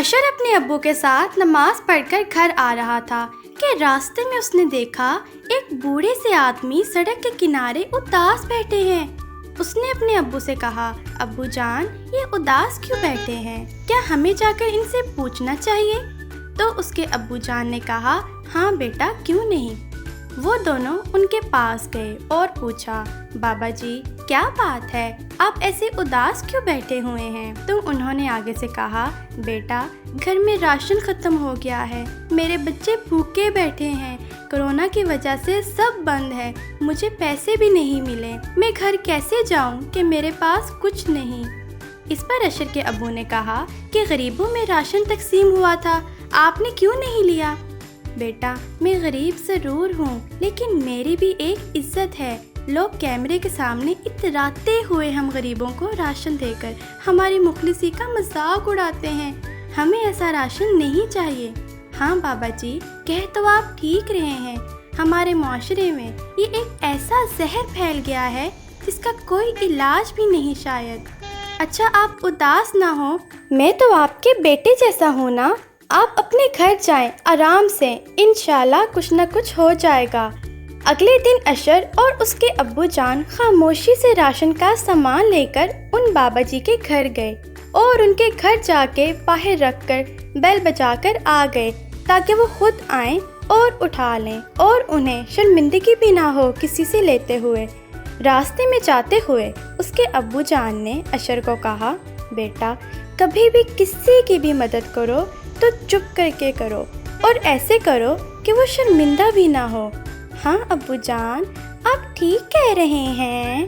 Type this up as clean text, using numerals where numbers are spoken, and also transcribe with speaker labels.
Speaker 1: اشر اپنے ابو کے ساتھ نماز پڑھ کر گھر آ رہا تھا کہ راستے میں اس نے دیکھا ایک بوڑھے سے آدمی سڑک کے کنارے اداس بیٹھے ہیں۔ اس نے اپنے ابو سے کہا، ابو جان، یہ اداس کیوں بیٹھے ہیں؟ کیا ہمیں جا کر ان سے پوچھنا چاہیے؟ تو اس کے ابو جان نے کہا، ہاں بیٹا، کیوں نہیں۔ وہ دونوں ان کے پاس گئے اور پوچھا، بابا جی کیا بات ہے، آپ ایسے اداس کیوں بیٹھے ہوئے ہیں؟ تو انہوں نے آگے سے کہا، بیٹا گھر میں راشن ختم ہو گیا ہے، میرے بچے بھوکے بیٹھے ہیں، کورونا کی وجہ سے سب بند ہے، مجھے پیسے بھی نہیں ملے، میں گھر کیسے جاؤں کہ میرے پاس کچھ نہیں۔ اس پر اشر کے ابو نے کہا کہ غریبوں میں راشن تقسیم ہوا تھا، آپ نے کیوں نہیں لیا؟ بیٹا میں غریب ضرور ہوں لیکن میری بھی ایک عزت ہے، لوگ کیمرے کے سامنے اتراتے ہوئے ہم غریبوں کو راشن دے کر ہماری مخلصی کا مذاق اڑاتے ہیں، ہمیں ایسا راشن نہیں چاہیے۔ ہاں بابا جی، کہہ تو آپ ٹھیک رہے ہیں، ہمارے معاشرے میں یہ ایک ایسا زہر پھیل گیا ہے جس کا کوئی علاج بھی نہیں شاید۔ اچھا آپ اداس نہ ہوں، میں تو آپ کے بیٹے جیسا ہوں نا، آپ اپنے گھر جائیں آرام سے، انشاءاللہ کچھ نہ کچھ ہو جائے گا۔ اگلے دن اشر اور اس کے ابو جان خاموشی سے راشن کا سامان لے کر ان بابا جی کے گھر گئے اور ان کے گھر جا کے باہر رکھ کر بیل بجا کر آ گئے تاکہ وہ خود آئیں اور اٹھا لیں اور انہیں شرمندگی بھی نہ ہو کسی سے لیتے ہوئے۔ راستے میں جاتے ہوئے اس کے ابو جان نے اشر کو کہا، بیٹا کبھی بھی کسی کی بھی مدد کرو تو چپ کر کے کرو اور ایسے کرو کہ وہ شرمندہ بھی نہ ہو۔ ہاں ابو جان، آپ ٹھیک کہہ رہے ہیں۔